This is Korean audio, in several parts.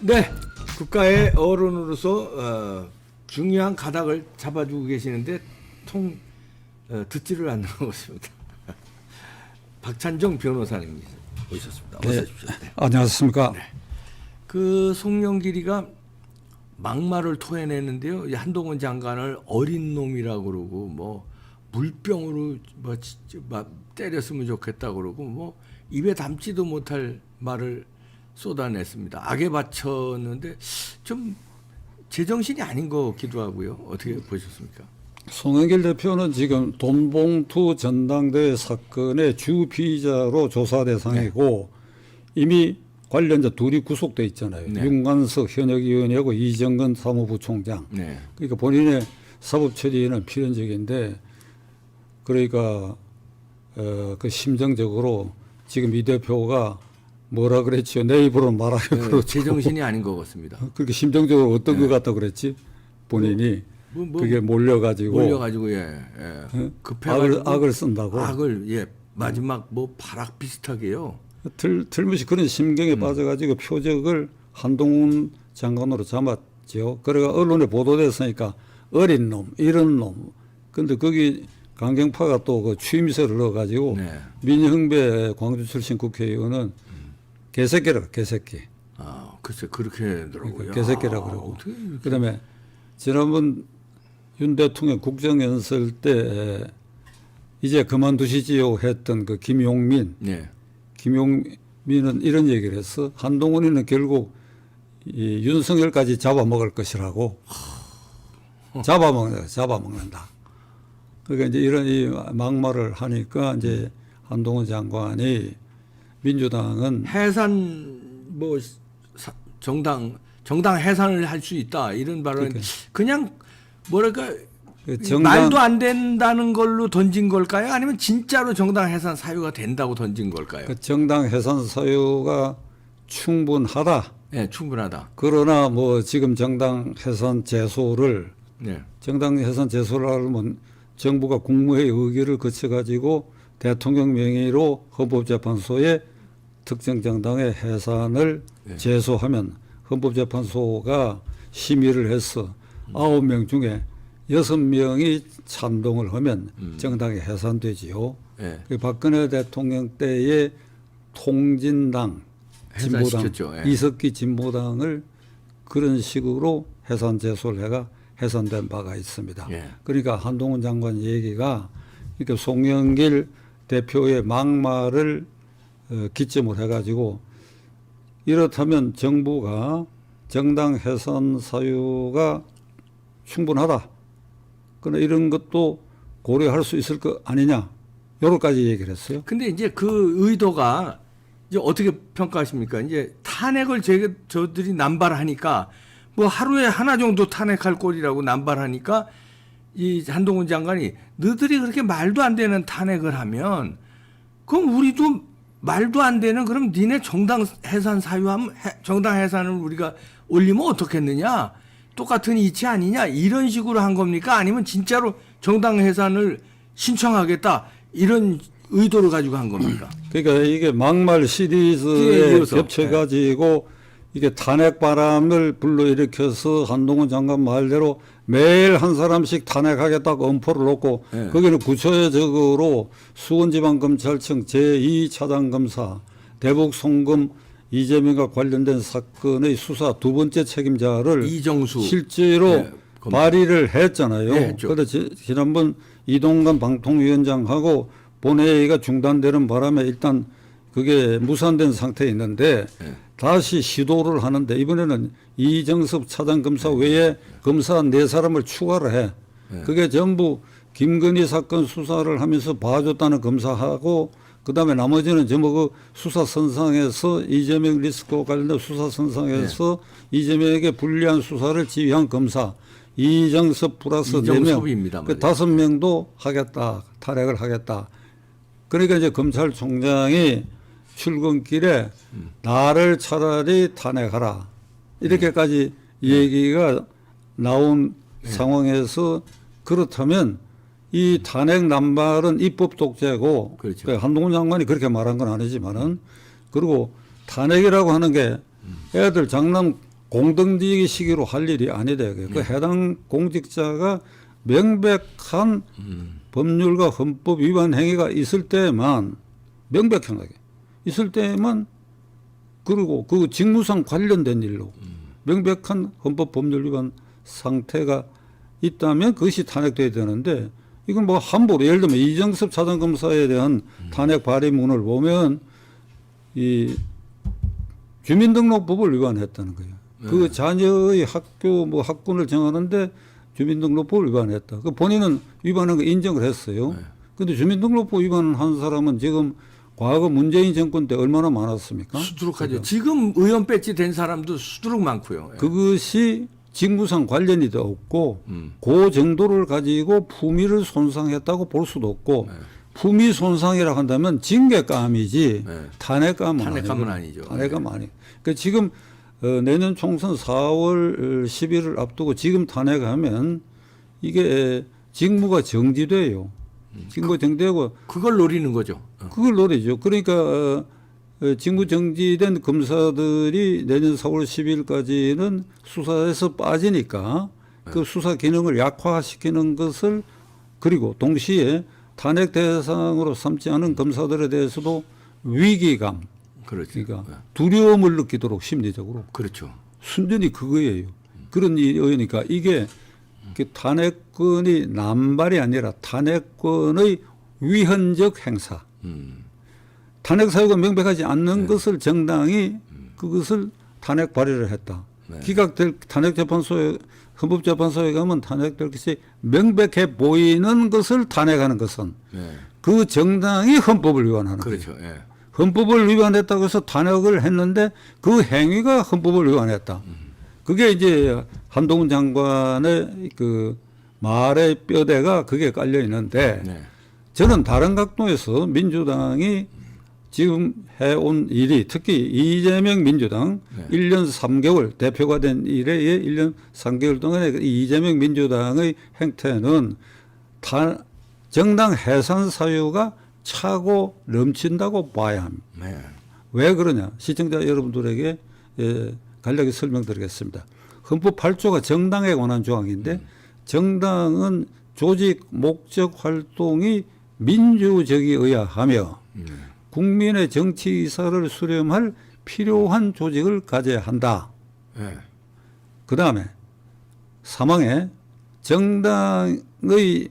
네, 국가의 어른으로서 중요한 가닥을 잡아주고 계시는데 듣지를 않는 것 같습니다. 박찬종 변호사님 오셨습니다. 어서 오십시오. 네. 안녕하십니까. 네. 그 송영길이가 막말을 토해내는데요. 한동훈 장관을 어린 놈이라고 그러고 뭐 물병으로 막 때렸으면 좋겠다 그러고 뭐 입에 담지도 못할 말을 쏟아냈습니다. 악에 바쳤는데 좀 제정신이 아닌 것 같기도 하고요. 어떻게 보셨습니까? 송영길 대표는 지금 돈봉투 전당대회 사건의 주 피의자로 조사 대상이고 이미 관련자 둘이 구속돼 있잖아요. 네. 윤관석 현역위원회하고 이정근 사무부총장. 네. 그러니까 본인의 사법 처리는 필연적인데 그러니까 그 심정적으로 지금 이 대표가 뭐라 그랬죠? 내 입으로 말하기 그렇고 제정신이 아닌 것 같습니다. 그렇게 심정적으로 어떤 것 같다 그랬지? 본인이 그게 몰려가지고 급해가지고 악을 쓴다고. 악을 마지막 뭐 발악 비슷하게요. 틀림없이 그런 심경에 빠져가지고 표적을 한동훈 장관으로 잡았죠. 그래가 언론에 보도됐으니까 어린 놈, 이런 놈. 근데 거기 강경파가 또 그 추임새를 넣어가지고 네. 민형배 광주 출신 국회의원은 개새끼라 개새끼. 아, 글쎄 그렇게 하더라고요. 개새끼라 그러고. 그다음에 지난번 윤 대통령 국정연설 때 이제 그만두시지요 했던 그 김용민. 네. 김용민은 이런 얘기를 했어. 한동훈이는 결국 이 윤석열까지 잡아먹을 것이라고. 잡아먹는다. 그러니까 이제 이런 이 막말을 하니까 이제 한동훈 장관이 민주당은 해산 뭐 정당 해산을 할 수 있다 이런 발언 그냥 뭐랄까 말도 안 된다는 걸로 던진 걸까요? 아니면 진짜로 정당 해산 사유가 된다고 던진 걸까요? 그 정당 해산 사유가 충분하다. 네, 충분하다. 그러나 뭐 지금 정당 해산 제소를 네. 정당 해산 제소를 하려면 정부가 국무회의 의결을 거쳐가지고 대통령 명의로 헌법재판소에 특정 정당의 해산을 제소하면 헌법재판소가 심의를 해서 9명 중에 6명이 찬동을 하면 정당이 해산되지요. 네. 그 박근혜 대통령 때의 통진당 진보당 이석기 진보당을 그런 식으로 해산 제소를 해가 해산된 바가 있습니다. 예. 그러니까 한동훈 장관 얘기가 그러니까 송영길 대표의 막말을 기점으로 해가지고 이렇다면 정부가 정당 해산 사유가 충분하다. 그러나 이런 것도 고려할 수 있을 것 아니냐. 요렇게까지 얘기를 했어요. 근데 이제 그 의도가 이제 어떻게 평가하십니까? 이제 탄핵을 저들이 남발하니까 뭐 하루에 하나 정도 탄핵할 꼴이라고 남발하니까 이 한동훈 장관이 너희들이 그렇게 말도 안 되는 탄핵을 하면 그럼 우리도 말도 안 되는 그럼 니네 정당 해산 사유하면 정당 해산을 우리가 올리면 어떻겠느냐? 똑같은 이치 아니냐? 이런 식으로 한 겁니까? 아니면 진짜로 정당 해산을 신청하겠다 이런 의도를 가지고 한 겁니까? 그러니까 이게 막말 시리즈에 겹쳐가지고 이게 탄핵 바람을 불러일으켜서 한동훈 장관 말대로 매일 한 사람씩 탄핵하겠다고 엄포를 놓고 거기는 구체적으로 수원지방검찰청 제2차장검사 대북 송금 이재명과 관련된 사건의 수사 두 번째 책임자를 이정수 실제로 발의를 했잖아요. 네, 그런데 지난번 이동관 방통위원장하고 본회의가 중단되는 바람에 일단 그게 무산된 상태에 있는데 다시 시도를 하는데 이번에는 이정섭 차장검사 외에 검사 4사람을 추가를 해. 그게 전부 김건희 사건 수사를 하면서 봐줬다는 검사하고 그다음에 나머지는 전부 그 수사선상에서 이재명 리스크와 관련된 수사선상에서 이재명에게 불리한 수사를 지휘한 검사 이정섭 플러스 4명 그 5명도 하겠다. 탄핵을 하겠다. 그러니까 이제 검찰총장이 출근길에 나를 차라리 탄핵하라. 이렇게까지 얘기가 나온 상황에서 그렇다면 이 탄핵 남발은 입법 독재고 그렇죠. 그러니까 한동훈 장관이 그렇게 말한 건 아니지만은 그리고 탄핵이라고 하는 게 애들 장난 공등지기 시기로 할 일이 아니다. 그 해당 공직자가 명백한 법률과 헌법 위반 행위가 있을 때만 명백하게 있을 때만 그리고 그 직무상 관련된 일로 명백한 헌법 법률 위반 상태가 있다면 그것이 탄핵돼야 되는데 이건 뭐 함부로 예를 들면 이정섭 차장검사에 대한 탄핵 발의문을 보면 이 주민등록법을 위반했다는 거예요. 그 자녀의 학교 뭐 학군을 정하는데 주민등록법을 위반했다. 그 본인은 위반한 거 인정을 했어요. 그런데 주민등록법 위반한 사람은 지금 과거 문재인 정권 때 얼마나 많았습니까? 수두룩하죠. 지금 의원 배지 된 사람도 수두룩 많고요. 예. 그것이 직무상 관련이 더 없고 그 정도를 가지고 품위를 손상했다고 볼 수도 없고 품위 손상이라고 한다면 징계감이지 탄핵감은 아니죠. 탄핵감은 아니에요. 그러니까 지금 내년 총선 4월 10일을 앞두고 지금 탄핵하면 이게 직무가 정지돼요. 직무가 정지되고 그걸 노리는 거죠. 그걸 노리죠. 그러니까 직무 정지된 검사들이 내년 4월 10일까지는 수사에서 빠지니까 그 수사 기능을 약화시키는 것을 그리고 동시에 탄핵 대상으로 삼지 않은 검사들에 대해서도 위기감, 그렇죠. 그러니까 두려움을 느끼도록 심리적으로 그렇죠. 순전히 그거예요. 그런 일이니까 이게 탄핵권이 남발이 아니라 탄핵권의 위헌적 행사. 탄핵 사유가 명백하지 않는 것을 정당이 그것을 탄핵 발의를 했다. 기각될 탄핵재판소에 헌법재판소에 가면 탄핵될 것이 명백해 보이는 것을 탄핵하는 것은 그 정당이 헌법을 위반하는 그렇죠. 거예요. 예. 헌법을 위반했다고 해서 탄핵을 했는데 그 행위가 헌법을 위반했다. 그게 이제 한동훈 장관의 그 말의 뼈대가 그게 깔려 있는데 저는 다른 각도에서 민주당이 지금 해온 일이 특히 이재명 민주당 1년 3개월 대표가 된 이래에 1년 3개월 동안에 이재명 민주당의 행태는 정당 해산 사유가 차고 넘친다고 봐야 합니다. 왜 그러냐? 시청자 여러분들에게 간략히 설명드리겠습니다. 헌법 8조가 정당에 관한 조항인데 정당은 조직 목적 활동이 민주적이어야 하며 국민의 정치 의사를 수렴할 필요한 조직을 가져야 한다. 그 다음에 사망에 정당의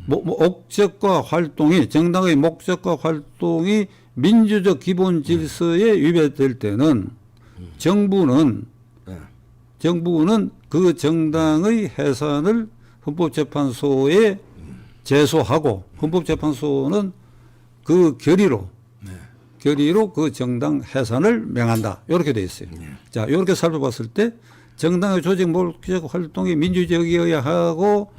목적과 활동이 정당의 목적과 활동이 민주적 기본 질서에 위배될 때는 정부는 그 정당의 해산을 헌법재판소에 제소하고 헌법재판소는 그 결의로 그 정당 해산을 명한다. 이렇게 돼 있어요. 자, 이렇게 살펴봤을 때 정당의 조직 목적 활동이 민주적이어야 하고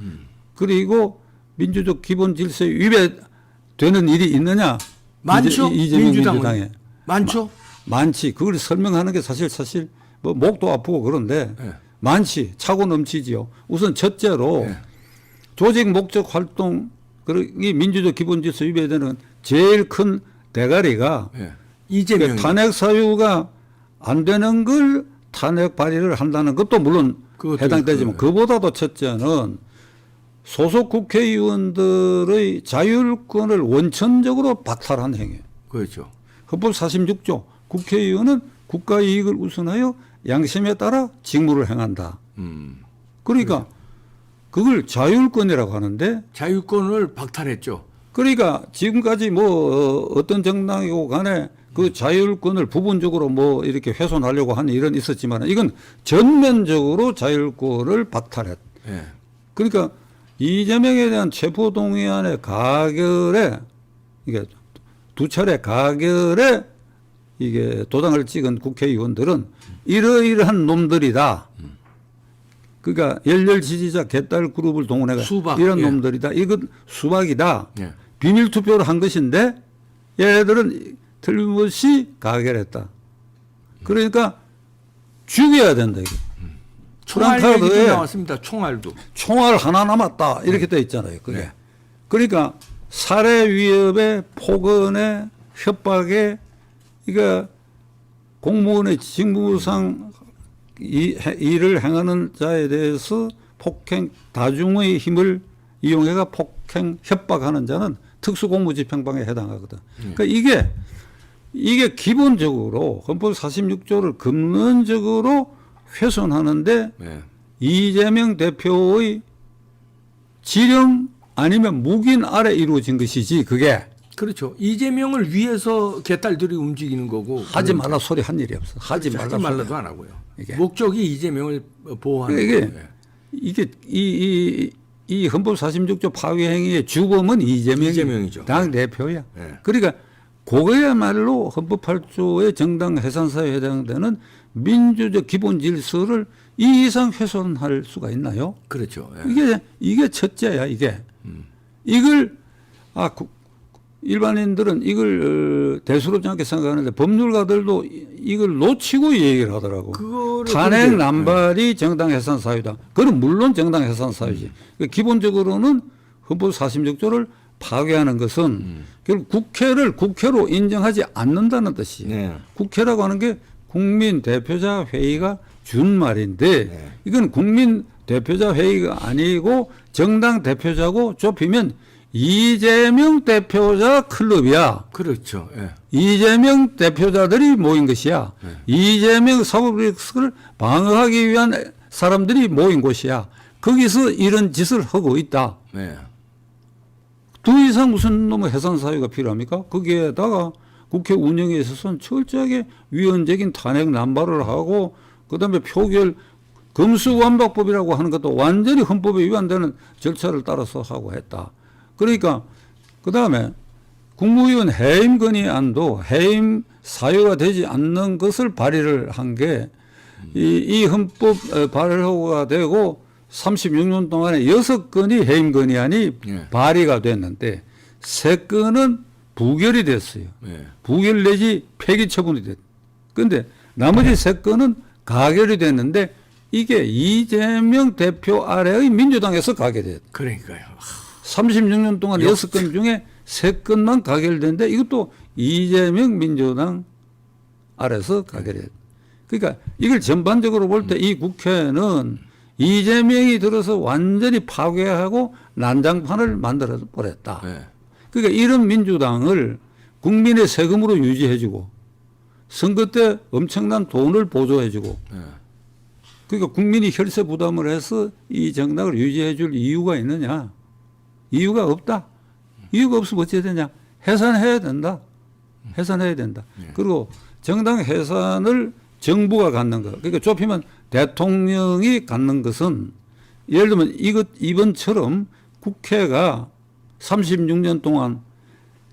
그리고 민주적 기본 질서에 위배되는 일이 있느냐? 많죠. 이재명 민주당에 많죠. 많지. 그걸 설명하는 게 사실 뭐 목도 아프고 그런데 많지. 차고 넘치지요. 우선 첫째로 조직 목적 활동이 민주적 기본 질서 위배되는 제일 큰 대가리가 이재명 탄핵 사유가 안 되는 걸 탄핵 발의를 한다는 것도 물론 해당되지만 그보다도 첫째는 소속 국회의원들의 자율권을 원천적으로 박탈한 행위. 그렇죠. 헌법 46조 국회의원은 국가 이익을 우선하여 양심에 따라 직무를 행한다. 그러니까 그걸 자율권이라고 하는데 자율권을 박탈했죠. 그러니까 지금까지 뭐 어떤 정당이고 간에 그 자율권을 부분적으로 뭐 이렇게 훼손하려고 하는 일은 있었지만 이건 전면적으로 자율권을 박탈했. 그러니까 이재명에 대한 체포동의안의 가결에 이게 두 차례 가결에 이게 도장을 찍은 국회의원들은 이러이러한 놈들이다. 그러니까 열렬 지지자 개딸 그룹을 동원해가 이런 놈들이다. 이건 수박이다. 비밀 투표를 한 것인데 얘들은 틀림없이 가결했다. 그러니까 죽여야 된다. 이게. 총알 얘기도 나왔습니다. 총알도. 총알 하나 남았다. 이렇게 돼 있잖아요. 그게. 그러니까 살해 위협에 폭언에 협박에 이거 공무원의 직무상 일을 행하는 자에 대해서 폭행, 다중의 힘을 이용해가 폭행, 협박하는 자는 특수공무집행방해에 해당하거든. 그러니까 이게 기본적으로 헌법 46조를 근본적으로 훼손하는데 네. 이재명 대표의 지령 아니면 묵인 아래 이루어진 것이지 그게 그렇죠. 이재명을 위해서 개딸들이 움직이는 거고 하지 말라 소리 한 일이 없어. 하지 그렇죠. 말라 말라도 소리. 안 하고요. 이게. 목적이 이재명을 보호하는 이게 거예요. 네. 이게 이 헌법 46조 파괴 행위의 주범은 이재명이죠. 당 대표야. 네. 그러니까 그거야말로 헌법 8조의 정당 해산사유에 해당되는 민주적 기본 질서를 이 이상 훼손할 수가 있나요? 그렇죠. 네. 이게 첫째야 이게. 이걸 일반인들은 이걸 대수롭지 않게 생각하는데 법률가들도 이걸 놓치고 얘기를 하더라고. 그거를 탄핵 그런데, 남발이 정당 해산 사유다. 그건 물론 정당 해산 사유지. 그러니까 기본적으로는 헌법 46조를 파괴하는 것은 결국 국회로 인정하지 않는다는 뜻이에요. 네. 국회라고 하는 게 국민 대표자 회의가 준 말인데 네. 이건 국민 대표자 회의가 아니고 정당 대표자고 좁히면 이재명 대표자 클럽이야. 그렇죠. 예. 이재명 대표자들이 모인 것이야. 이재명 사법리스크를 방어하기 위한 사람들이 모인 곳이야. 거기서 이런 짓을 하고 있다. 네. 더 이상 무슨 놈의 해산 사유가 필요합니까? 거기에다가 국회 운영에 있어서는 철저하게 위헌적인 탄핵 남발을 하고 그다음에 표결 검수완박법이라고 하는 것도 완전히 헌법에 위반되는 절차를 따라서 하고 했다. 그러니까 그다음에 국무위원 해임 건의안도 해임 사유가 되지 않는 것을 발의를 한 게 이 헌법 발의가 되고 36년 동안에 6건이 해임 건의안이 예. 발의가 됐는데 3건은 부결이 됐어요. 예. 부결 내지 폐기 처분이 됐. 근데 나머지 3건은 가결이 됐는데 이게 이재명 대표 아래의 민주당에서 가결이 됐. 그러니까요. 36년 동안 6건 중에 3건만 가결됐는데 이것도 이재명 민주당 아래서 가결이 됐. 그러니까 이걸 전반적으로 볼 때 이 국회는 이재명이 들어서 완전히 파괴하고 난장판을 만들어 버렸다. 네. 그러니까 이런 민주당을 국민의 세금으로 유지해주고 선거 때 엄청난 돈을 보조해주고 네. 그러니까 국민이 혈세 부담을 해서 이 정당을 유지해줄 이유가 있느냐? 이유가 없다. 이유가 없으면 어찌해야 되냐? 해산해야 된다. 해산해야 된다. 그리고 정당 해산을 정부가 갖는 것. 그러니까 좁히면 대통령이 갖는 것은 예를 들면 이번처럼 국회가 36년 동안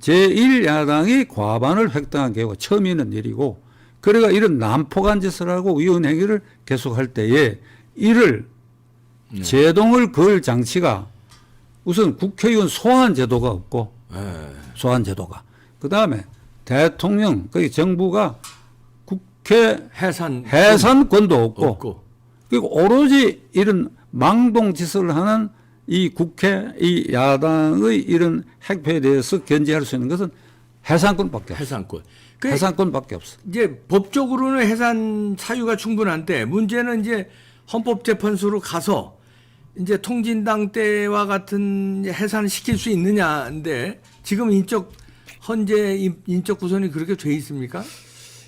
제1야당이 과반을 획득한 경우가 처음 있는 일이고 그래가 이런 난폭한 짓을 하고 위헌 행위를 계속할 때에 이를 제동을 걸 장치가 우선 국회의원 소환 제도가 없고 소환 제도가 그다음에 대통령 그 정부가 국회 해산권도 없고 그리고 오로지 이런 망동짓을 하는 이 국회 이 야당의 이런 행패에 대해서 견제할 수 있는 것은 해산권밖에 없어. 해산권. 해산권밖에 없어. 이제 법적으로는 해산 사유가 충분한데 문제는 이제 헌법재판소로 가서 이제 통진당 때와 같은 해산을 시킬 수 있느냐인데 지금 현재 인적 구성이 그렇게 돼 있습니까?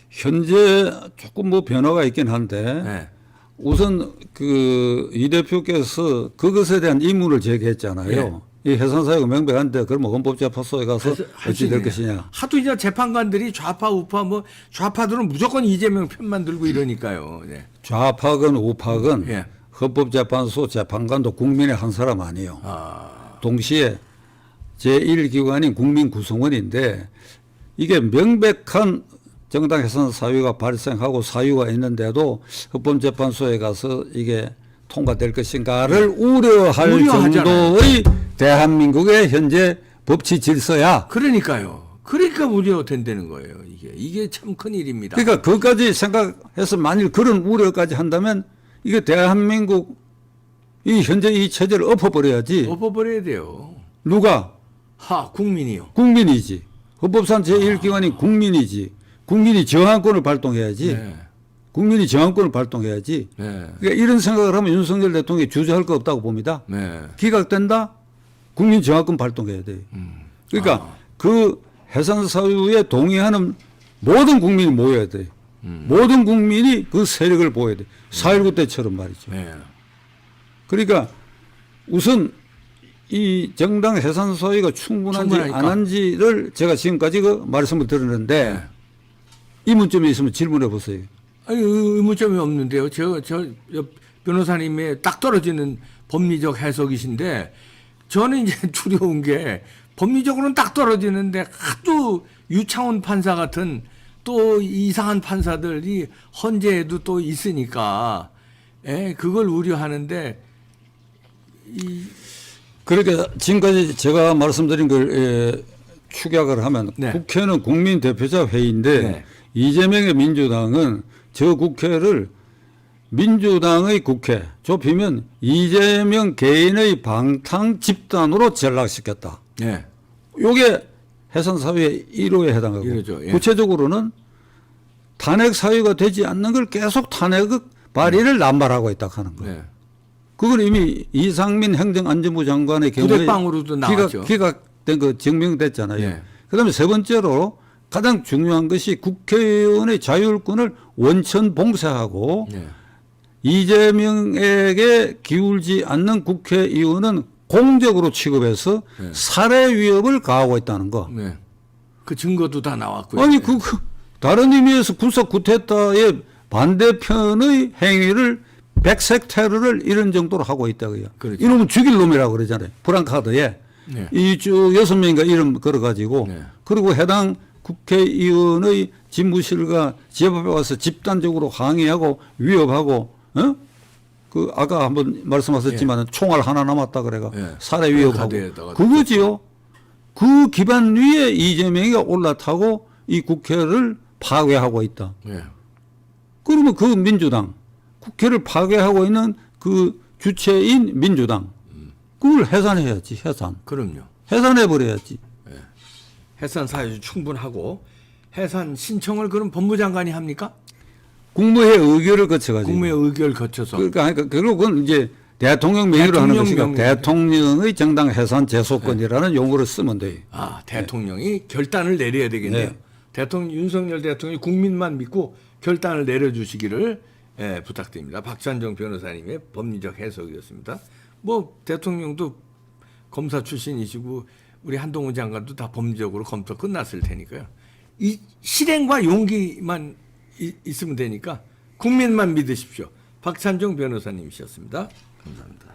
현재 조금 뭐 변화가 있긴 한데 네. 우선 그 이 대표께서 그것에 대한 의문을 제기했잖아요. 이 해산 사유가 명백한데 그러면 헌법재판소에 가서 어찌 될 것이냐. 하도 이제 재판관들이 좌파 우파 뭐 좌파들은 무조건 이재명 편만 들고 이러니까요. 네. 좌파건 우파건 예. 헌법재판소 재판관도 국민의 한 사람 아니에요. 동시에 제1기관인 국민구성원인데 이게 명백한 정당 해산 사유가 발생하고 사유가 있는데도 헌법재판소에 가서 이게 통과될 것인가를 우려할 우려하잖아요. 정도의 대한민국의 현재 법치 질서야. 그러니까요. 그러니까 우려된다는 거예요. 이게 참 큰일입니다. 그러니까 그것까지 생각해서 만일 그런 우려까지 한다면 이게 대한민국 이 현재 이 체제를 엎어버려야지. 엎어버려야 돼요. 누가? 국민이요. 국민이지. 헌법상 제1기관이 국민이지. 국민이 저항권을 발동해야지. 네. 국민이 저항권을 발동해야지. 네. 그러니까 이런 생각을 하면 윤석열 대통령이 주저할 거 없다고 봅니다. 네. 기각된다? 국민 저항권 발동해야 돼. 그러니까 그 해산 사유에 동의하는 모든 국민이 모여야 돼. 모든 국민이 그 세력을 보여야 돼. 4.19 때처럼 말이죠. 네. 그러니까 우선 이 정당 해산 사유가 충분한지 충분하니까. 안 한지를 제가 지금까지 그 말씀을 드렸는데 네. 이 문점이 있으면 질문해 보세요. 아니 의문점이 없는데요. 저 변호사님의 딱 떨어지는 법리적 해석이신데 저는 이제 두려운 게 법리적으로는 딱 떨어지는데 하도 유창훈 판사 같은 또 이상한 판사들이 헌재에도 또 있으니까 그걸 우려하는데 그러니까 지금까지 제가 말씀드린 걸 축약을 하면 네. 국회는 국민 대표자 회의인데 네. 이재명의 민주당은 저 국회를 민주당의 국회, 좁히면 이재명 개인의 방탕 집단으로 전락시켰다. 네. 요게 해산 사유의 1호에 해당하고 이러죠. 예. 구체적으로는 탄핵 사유가 되지 않는 걸 계속 탄핵 발의를 남발하고 있다 하는 거예요. 네. 그건 이미 이상민 행정안전부 장관의 경우에 부대빵으로도 나왔죠. 기각된 거 증명됐잖아요. 예. 그다음에 세 번째로 가장 중요한 것이 국회의원의 자율권을 원천 봉쇄하고 네. 이재명에게 기울지 않는 국회의원은 공적으로 취급해서 네. 살해 위협을 가하고 있다는 거. 네. 그 증거도 다 나왔고요. 아니 그 다른 의미에서 군사 쿠데타의 반대편의 행위를 백색 테러를 이런 정도로 하고 있다고요. 그렇죠. 이놈은 죽일 놈이라고 그러잖아요. 프랑카드에 네. 이쭉 6명인가 이름 걸어가지고 네. 그리고 해당 국회의원의 집무실과 집 앞에 와서 집단적으로 항의하고 위협하고 그 아까 한번 말씀하셨지만 총알 하나 남았다 그래가 예. 살해 위협하고 카드에다가 그거지요. 그 기반 위에 이재명이 올라타고 이 국회를 파괴하고 있다. 네. 그러면 그 민주당 국회를 파괴하고 있는 그 주체인 민주당 그걸 해산해야지. 그럼요. 해산해버려야지. 해산 사유 충분하고 해산 신청을 그럼 법무장관이 합니까? 국무회 의결을 거쳐가지고. 국무회 의결 거쳐서. 그러니까 결국은 이제 대통령 명의로 하는 것이니까 명령. 대통령의 정당 해산 재소권이라는 용어를 쓰면 돼요. 아, 대통령이 결단을 내려야 되겠네요. 네. 대통령 윤석열 대통령이 국민만 믿고 결단을 내려주시기를 부탁드립니다. 박찬정 변호사님의 법리적 해석이었습니다. 뭐 대통령도 검사 출신이시고 우리 한동훈 장관도 다 법리적으로 검토 끝났을 테니까요. 이 실행과 용기만 있으면 되니까 국민만 믿으십시오. 박찬정 변호사님이셨습니다. 감사합니다.